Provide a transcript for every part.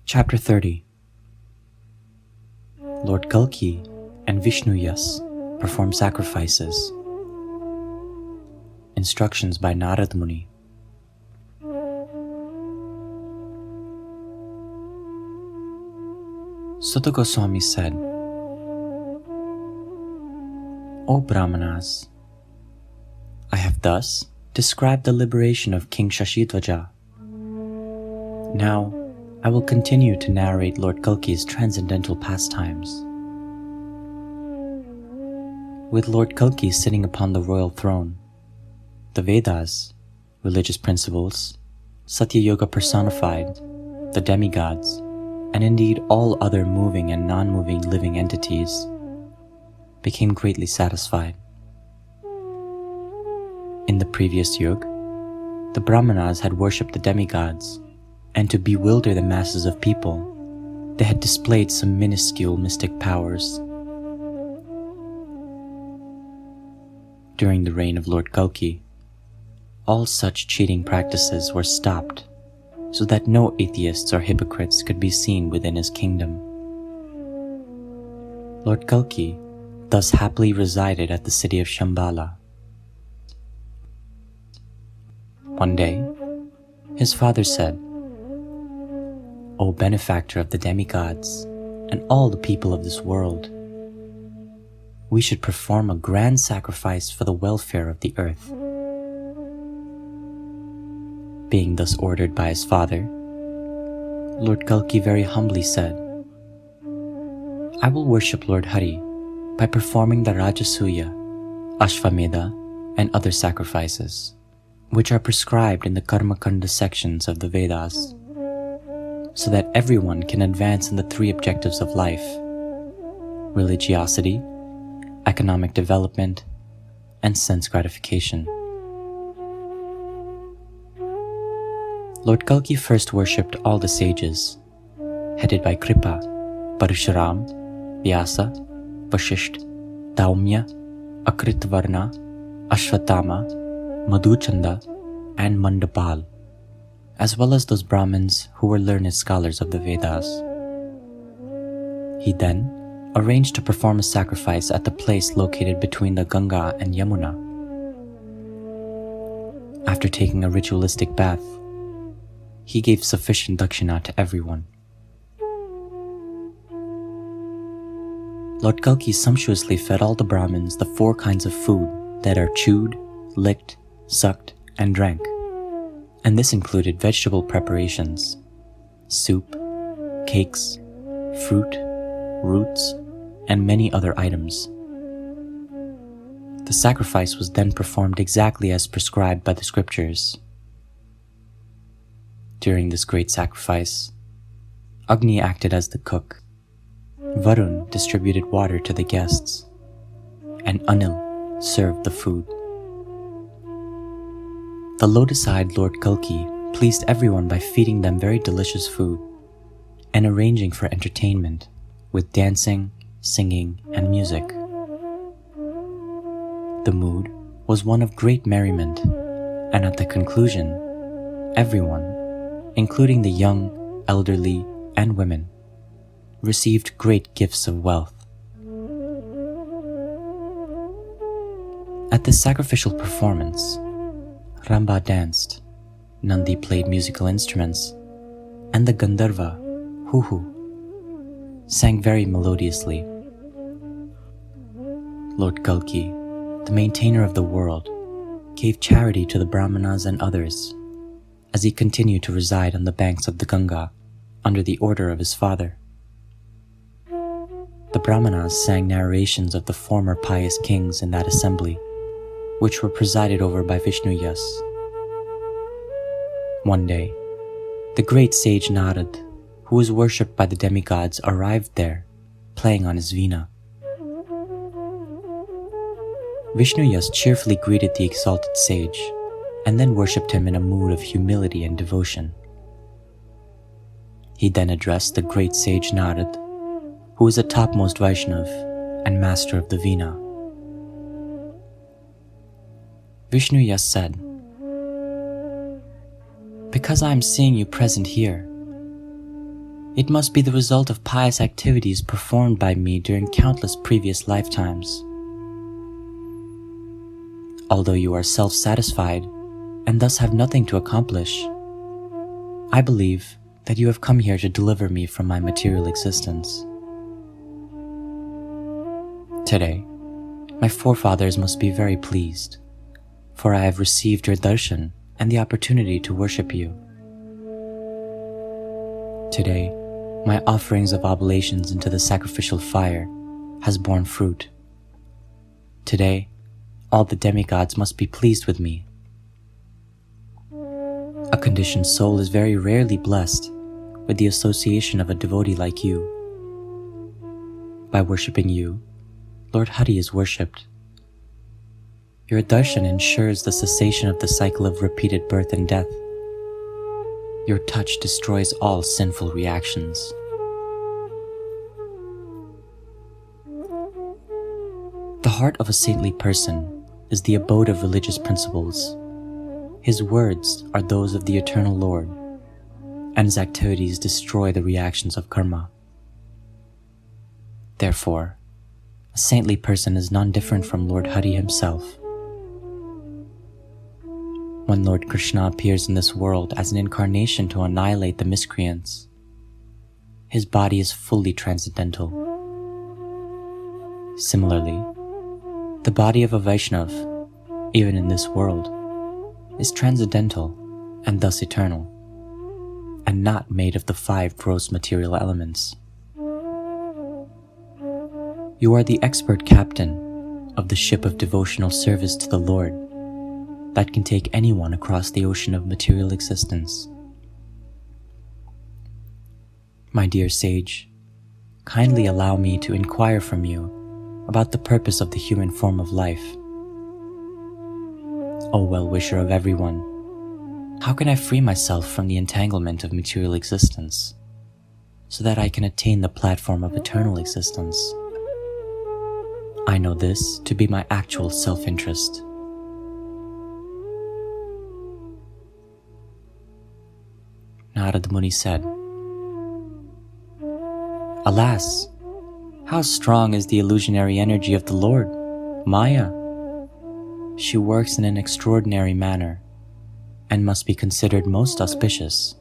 Chapter 30. Lord Kalki and Vyas perform sacrifices. Instructions by Narada Muni. Sutta Goswami said, O Brahmanas, I have thus described the liberation of King Shashidvaja. Now, I will continue to narrate Lord Kalki's transcendental pastimes. With Lord Kalki sitting upon the royal throne, the Vedas, religious principles, Satya Yoga personified, the demigods, and indeed all other moving and non-moving living entities, became greatly satisfied. In the previous yuga, the Brahmanas had worshipped the demigods, and to bewilder the masses of people, they had displayed some minuscule mystic powers. During the reign of Lord Kalki, all such cheating practices were stopped, so that no atheists or hypocrites could be seen within his kingdom. Lord Kalki thus happily resided at the city of Shambhala. One day, his father said, O benefactor of the demigods and all the people of this world, we should perform a grand sacrifice for the welfare of the earth. Being thus ordered by his father, Lord Kalki very humbly said, I will worship Lord Hari by performing the Rajasuya, Ashvamedha, and other sacrifices, which are prescribed in the Karmakanda sections of the Vedas, so that everyone can advance in the three objectives of life: religiosity, economic development, and sense gratification. Lord Kalki first worshipped all the sages, headed by Kripa, Parashuram, Vyasa, Vashisht, Daumya, Akritvarna, Ashwatthama, Madhuchanda, and Mandapal, as well as those Brahmins who were learned scholars of the Vedas. He then arranged to perform a sacrifice at the place located between the Ganga and Yamuna. After taking a ritualistic bath, he gave sufficient dakshina to everyone. Lord Kalki sumptuously fed all the Brahmins the 4 kinds of food that are chewed, licked, sucked, and drank, and this included vegetable preparations, soup, cakes, fruit, roots, and many other items. The sacrifice was then performed exactly as prescribed by the scriptures. During this great sacrifice, Agni acted as the cook, Varun distributed water to the guests, and Anil served the food. The lotus-eyed Lord Kalki pleased everyone by feeding them very delicious food and arranging for entertainment with dancing, singing, and music. The mood was one of great merriment, and at the conclusion, everyone, including the young, elderly, and women, received great gifts of wealth. At this sacrificial performance, Ramba danced, Nandi played musical instruments, and the Gandharva, Huhu, sang very melodiously. Lord Kalki, the maintainer of the world, gave charity to the Brahmanas and others, as he continued to reside on the banks of the Ganga under the order of his father. The Brahmanas sang narrations of the former pious kings in that assembly, which were presided over by Vyas. One day, the great sage Narada, who was worshipped by the demigods, arrived there, playing on his veena. Vyas cheerfully greeted the exalted sage, and then worshipped him in a mood of humility and devotion. He then addressed the great sage Narada, who was a topmost Vaishnav and master of the veena. Vyas said, Because I am seeing you present here, It must be the result of pious activities performed by me during countless previous lifetimes. Although you are self-satisfied and thus have nothing to accomplish, I believe that you have come here to deliver me from my material existence. Today, my forefathers must be very pleased, for I have received your darshan and the opportunity to worship you. Today, my offerings of oblations into the sacrificial fire has borne fruit. Today, all the demigods must be pleased with me. A conditioned soul is very rarely blessed with the association of a devotee like you. By worshipping you, Lord Hari is worshipped. Your darshan ensures the cessation of the cycle of repeated birth and death. Your touch destroys all sinful reactions. The heart of a saintly person is the abode of religious principles. His words are those of the eternal Lord, and his activities destroy the reactions of karma. Therefore, a saintly person is none different from Lord Hari himself. When Lord Krishna appears in this world as an incarnation to annihilate the miscreants, his body is fully transcendental. Similarly, the body of a Vaishnav, even in this world, is transcendental and thus eternal, and not made of the 5 gross material elements. You are the expert captain of the ship of devotional service to the Lord that can take anyone across the ocean of material existence. My dear sage, kindly allow me to inquire from you about the purpose of the human form of life. O well-wisher of everyone, how can I free myself from the entanglement of material existence so that I can attain the platform of eternal existence? I know this to be my actual self-interest. Narada Muni said, Alas, how strong is the illusionary energy of the Lord, Maya! She works in an extraordinary manner and must be considered most auspicious.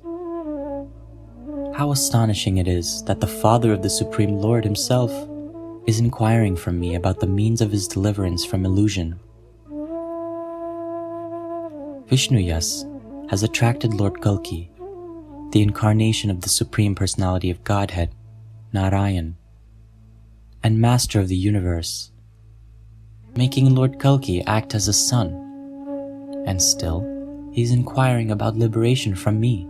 How astonishing it is that the Father of the Supreme Lord himself is inquiring from me about the means of his deliverance from illusion. Vyas has attracted Lord Kalki, the incarnation of the Supreme Personality of Godhead, Narayan, and Master of the Universe, making Lord Kalki act as a son, and still he is inquiring about liberation from me.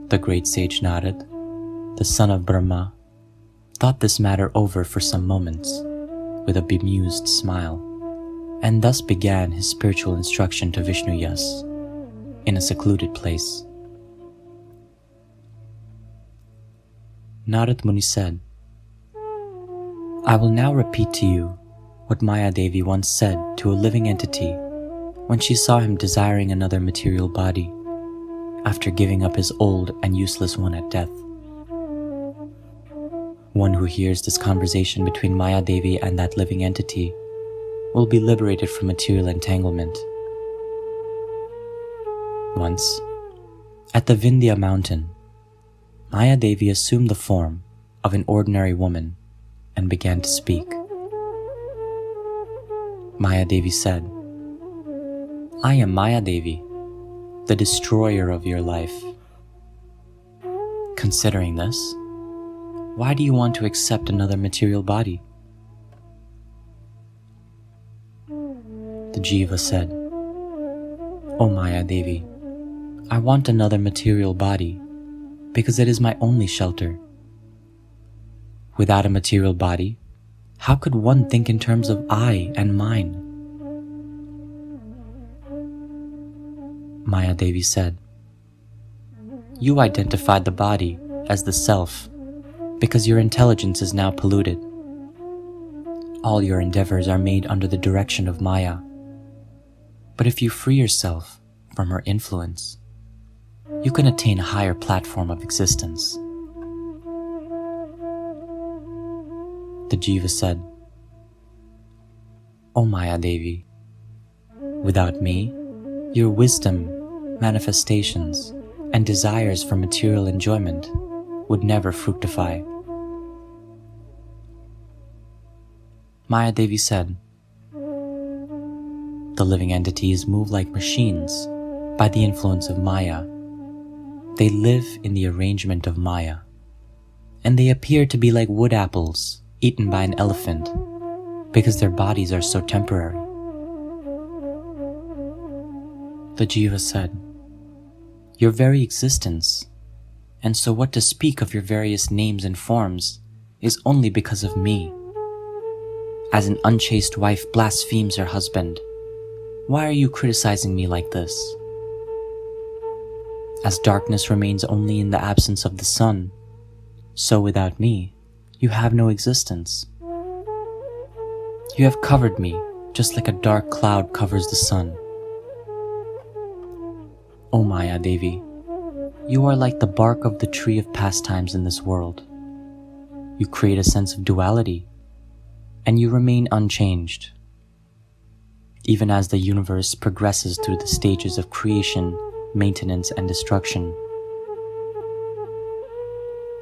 The great sage Narad, the son of Brahma, thought this matter over for some moments with a bemused smile, and thus began his spiritual instruction to Vyas in a secluded place. Narada Muni said, I will now repeat to you what Maya Devi once said to a living entity when she saw him desiring another material body after giving up his old and useless one at death. One who hears this conversation between Maya Devi and that living entity will be liberated from material entanglement. Once, at the Vindhya mountain, Maya Devi assumed the form of an ordinary woman and began to speak. Maya Devi said, I am Maya Devi, the destroyer of your life. Considering this, why do you want to accept another material body? The Jiva said, O Maya Devi, I want another material body because it is my only shelter. Without a material body, how could one think in terms of I and mine? Maya Devi said, You identified the body as the self because your intelligence is now polluted. All your endeavors are made under the direction of Maya. But if you free yourself from her influence, you can attain a higher platform of existence. The Jiva said, O Maya Devi, without me, your wisdom, manifestations, and desires for material enjoyment would never fructify. Maya Devi said, the living entities move like machines by the influence of Maya. They live in the arrangement of Maya, and they appear to be like wood apples eaten by an elephant because their bodies are so temporary. The Jiva said, your very existence, and so what to speak of your various names and forms, is only because of me. As an unchaste wife blasphemes her husband, why are you criticizing me like this? As darkness remains only in the absence of the sun, so without me, you have no existence. You have covered me just like a dark cloud covers the sun. O Maya Devi, you are like the bark of the tree of pastimes in this world. You create a sense of duality, and you remain unchanged. Even as the universe progresses through the stages of creation, maintenance, and destruction.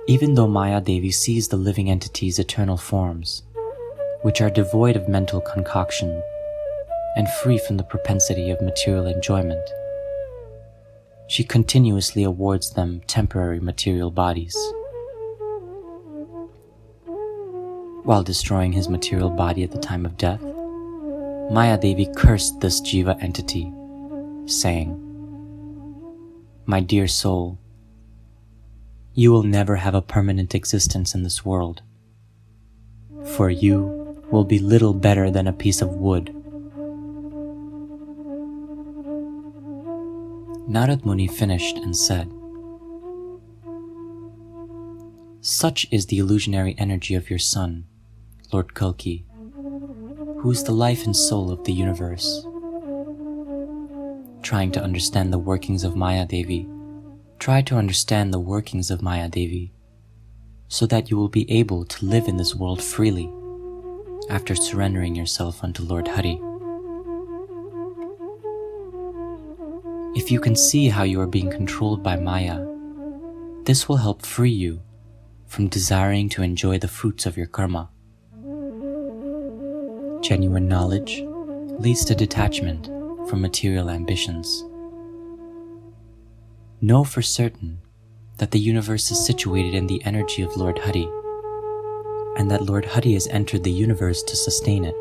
Even though Maya Devi sees the living entities' eternal forms, which are devoid of mental concoction and free from the propensity of material enjoyment, she continuously awards them temporary material bodies. While destroying his material body at the time of death, Maya Devi cursed this Jiva entity, saying, my dear soul, you will never have a permanent existence in this world, for you will be little better than a piece of wood. Narada Muni finished and said, such is the illusionary energy of your son, Lord Kalki, who is the life and soul of the universe. Trying to understand the workings of Maya Devi, try to understand the workings of Maya Devi, so that you will be able to live in this world freely after surrendering yourself unto Lord Hari. If you can see how you are being controlled by Maya, this will help free you from desiring to enjoy the fruits of your karma. Genuine knowledge leads to detachment from material ambitions. Know for certain that the universe is situated in the energy of Lord Hari, and that Lord Hari has entered the universe to sustain it.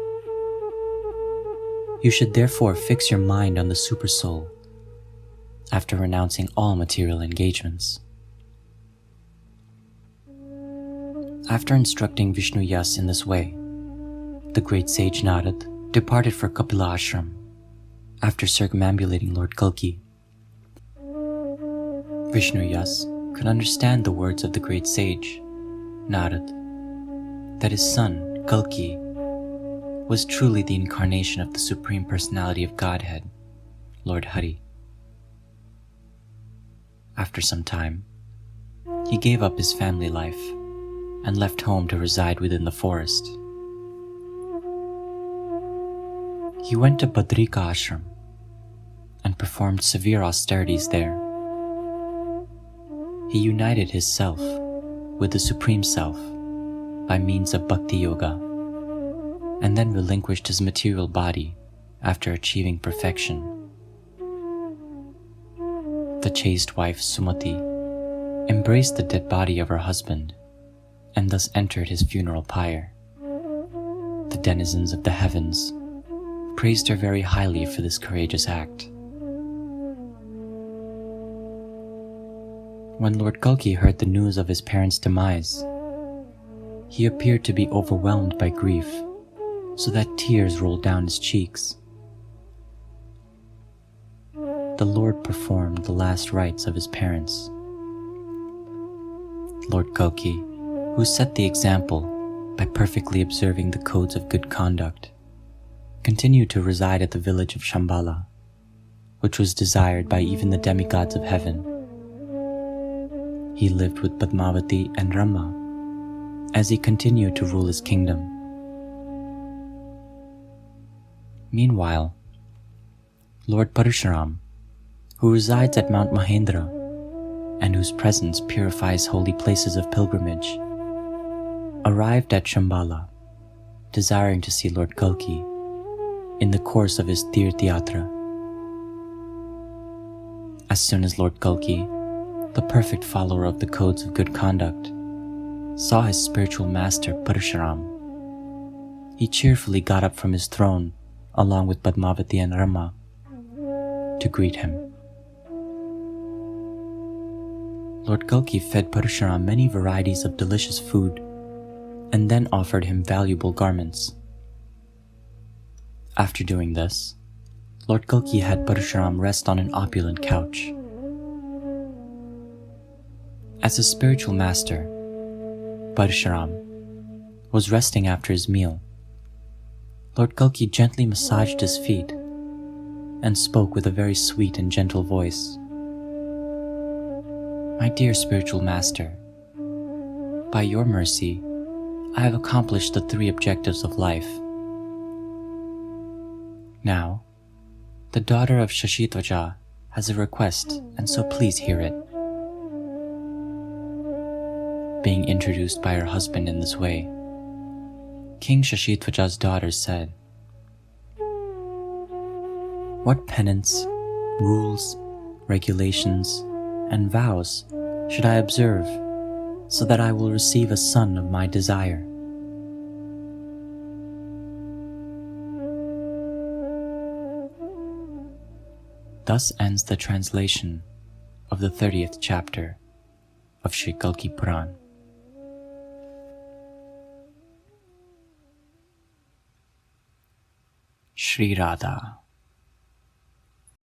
You should therefore fix your mind on the Supersoul after renouncing all material engagements. After instructing Vyas in this way, the great sage Narada departed for Kapila Ashram after circumambulating Lord Kalki. Vyas could understand the words of the great sage, Narada, that his son, Kalki, was truly the incarnation of the Supreme Personality of Godhead, Lord Hari. After some time, he gave up his family life and left home to reside within the forest. He went to Badrika Ashram and performed severe austerities there. He united his self with the Supreme Self by means of Bhakti Yoga, and then relinquished his material body after achieving perfection. The chaste wife Sumati embraced the dead body of her husband and thus entered his funeral pyre. The denizens of the heavens praised her very highly for this courageous act. When Lord Kalki heard the news of his parents' demise, he appeared to be overwhelmed by grief, so that tears rolled down his cheeks. The Lord performed the last rites of his parents. Lord Kalki, who set the example by perfectly observing the codes of good conduct, continued to reside at the village of Shambhala, which was desired by even the demigods of heaven he lived with Padmavati and Rama as he continued to rule his kingdom. Meanwhile, Lord Parashuram, who resides at Mount Mahendra and whose presence purifies holy places of pilgrimage, arrived at Shambhala, desiring to see Lord Kalki in the course of his Tirth-yatra. As soon as Lord Kalki, the perfect follower of the codes of good conduct, saw his spiritual master Parashuram, he cheerfully got up from his throne along with Padmavati and Rama to greet him. Lord Kalki fed Parashuram many varieties of delicious food and then offered him valuable garments. After doing this, Lord Kalki had Parashuram rest on an opulent couch. As his spiritual master, Parashuram was resting after his meal. Lord Kalki gently massaged his feet and spoke with a very sweet and gentle voice. "My dear spiritual master, by your mercy, I have accomplished the 3 objectives of life. Now, the daughter of Shashitvaja has a request, and so please hear it." Being introduced by her husband in this way, King Shashitvaja's daughter said, "What penance, rules, regulations, and vows should I observe so that I will receive a son of my desire?" Thus ends the translation of the 30th chapter of Shri Kalki Puran. Shri Radha.